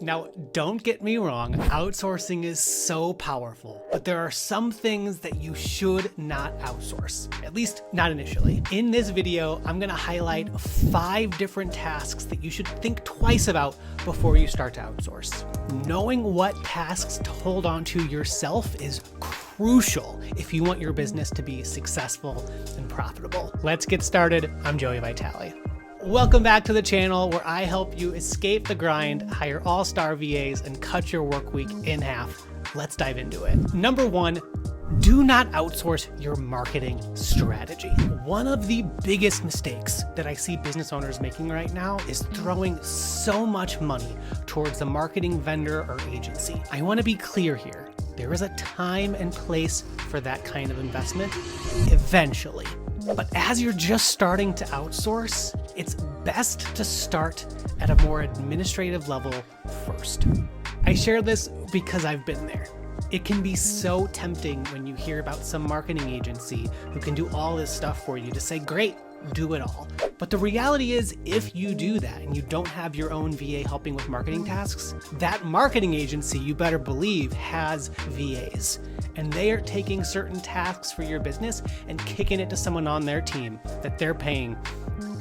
Now, don't get me wrong, outsourcing is so powerful, but there are some things that you should not outsource, at least not initially. In this video, I'm gonna highlight 5 different tasks that you should think twice about before you start to outsource. Knowing what tasks to hold on to yourself is crucial if you want your business to be successful and profitable. Let's get started. I'm Joey Vitale. Welcome back to the channel where I help you escape the grind, hire all-star VAs, and cut your work week in half. Let's dive into it. Number 1, do not outsource your marketing strategy. One of the biggest mistakes that I see business owners making right now is throwing so much money towards a marketing vendor or agency. I want to be clear here. There is a time and place for that kind of investment eventually. But as you're just starting to outsource, it's best to start at a more administrative level first. I share this because I've been there. It can be so tempting when you hear about some marketing agency who can do all this stuff for you to say, great, do it all. But the reality is, if you do that and you don't have your own VA helping with marketing tasks, that marketing agency, you better believe, has VAs. And they are taking certain tasks for your business and kicking it to someone on their team that they're paying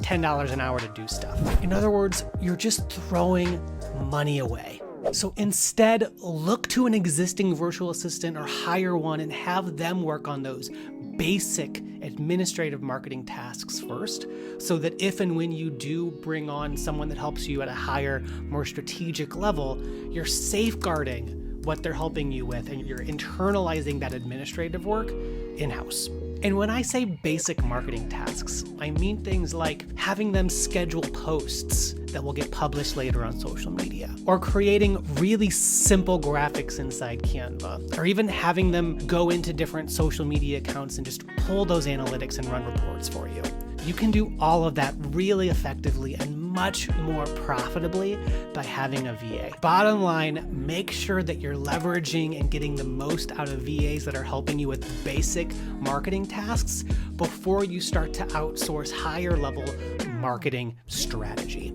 $10 an hour to do stuff. In other words, you're just throwing money away. So instead, look to an existing virtual assistant or hire one and have them work on those basic administrative marketing tasks first, so that if and when you do bring on someone that helps you at a higher, more strategic level, you're safeguarding what they're helping you with and you're internalizing that administrative work in-house. And when I say basic marketing tasks, I mean things like having them schedule posts that will get published later on social media, or creating really simple graphics inside Canva, or even having them go into different social media accounts and just pull those analytics and run reports for you. You can do all of that really effectively and much more profitably by having a VA. Bottom line, make sure that you're leveraging and getting the most out of VAs that are helping you with basic marketing tasks before you start to outsource higher level marketing strategy.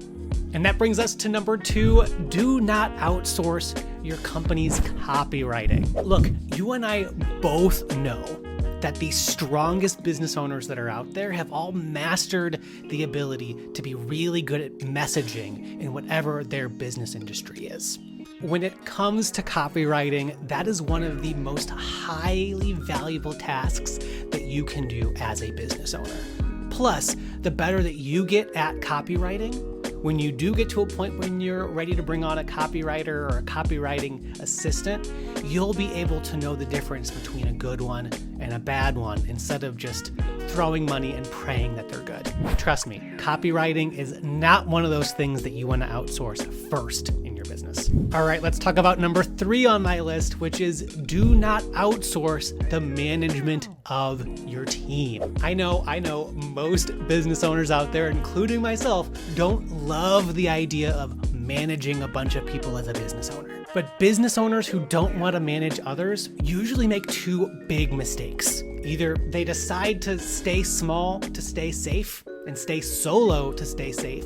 And that brings us to number 2, do not outsource your company's copywriting. Look, you and I both know that the strongest business owners that are out there have all mastered the ability to be really good at messaging in whatever their business industry is. When it comes to copywriting, that is one of the most highly valuable tasks that you can do as a business owner. Plus, the better that you get at copywriting, when you do get to a point when you're ready to bring on a copywriter or a copywriting assistant, you'll be able to know the difference between a good one and a bad one instead of just throwing money and praying that they're good. Trust me, copywriting is not one of those things that you want to outsource first in your business. All right, let's talk about number 3 on my list, which is do not outsource the management of your team. I know most business owners out there, including myself, don't love the idea of managing a bunch of people as a business owner. But business owners who don't want to manage others usually make 2 big mistakes. Either they decide to stay small to stay safe and stay solo to stay safe,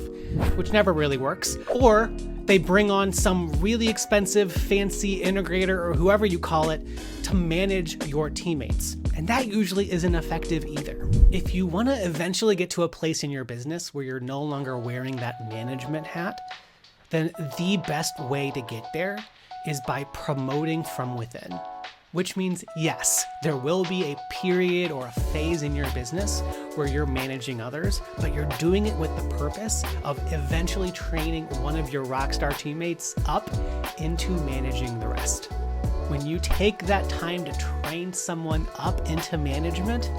which never really works, or they bring on some really expensive, fancy integrator or whoever you call it to manage your teammates. And that usually isn't effective either. If you want to eventually get to a place in your business where you're no longer wearing that management hat, then the best way to get there is by promoting from within. Which means, yes, there will be a period or a phase in your business where you're managing others, but you're doing it with the purpose of eventually training one of your rockstar teammates up into managing the rest. When you take that time to train someone up into management,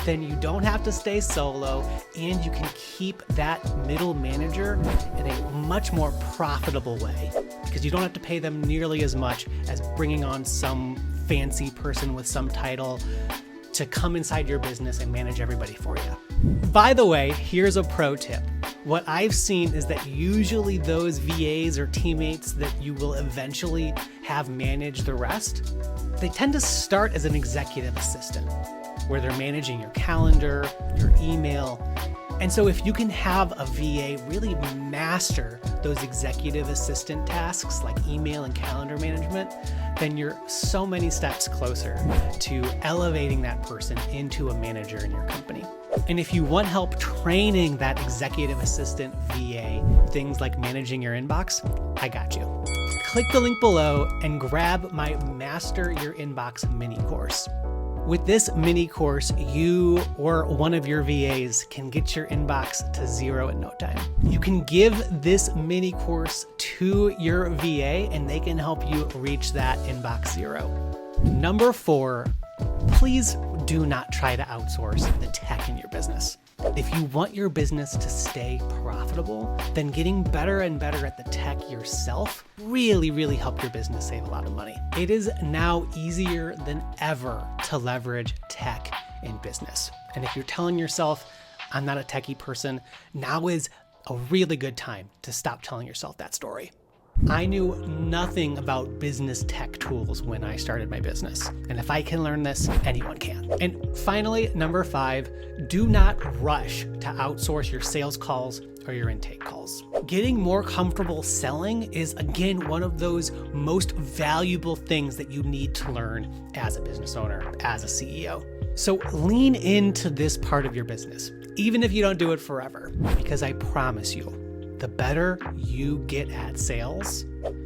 then you don't have to stay solo and you can keep that middle manager in a much more profitable way because you don't have to pay them nearly as much as bringing on some fancy person with some title to come inside your business and manage everybody for you. By the way, here's a pro tip. What I've seen is that usually those VAs or teammates that you will eventually have manage the rest, they tend to start as an executive assistant, where they're managing your calendar, your email, And so if you can have a VA really master those executive assistant tasks like email and calendar management, then you're so many steps closer to elevating that person into a manager in your company. And if you want help training that executive assistant VA, things like managing your inbox, I got you. Click the link below and grab my Master Your Inbox mini course. With this mini course, you or one of your VAs can get your inbox to zero in no time. You can give this mini course to your VA and they can help you reach that inbox zero. Number 4, please do not try to outsource the tech in your business. If you want your business to stay profitable, then getting better and better at the tech yourself really help your business save a lot of money. It is now easier than ever to leverage tech in business. And if you're telling yourself, I'm not a techie person, now is a really good time to stop telling yourself that story. I knew nothing about business tech tools when I started my business. And if I can learn this, anyone can. And finally, number 5, do not rush to outsource your sales calls or your intake calls. Getting more comfortable selling is, again, one of those most valuable things that you need to learn as a business owner, as a CEO. So lean into this part of your business, even if you don't do it forever, because I promise you, the better you get at sales,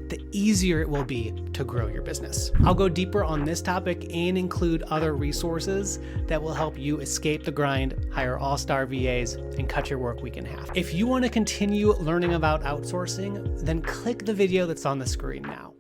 the easier it will be to grow your business. I'll go deeper on this topic and include other resources that will help you escape the grind, hire all-star VAs, and cut your work week in half. If you want to continue learning about outsourcing, then click the video that's on the screen now.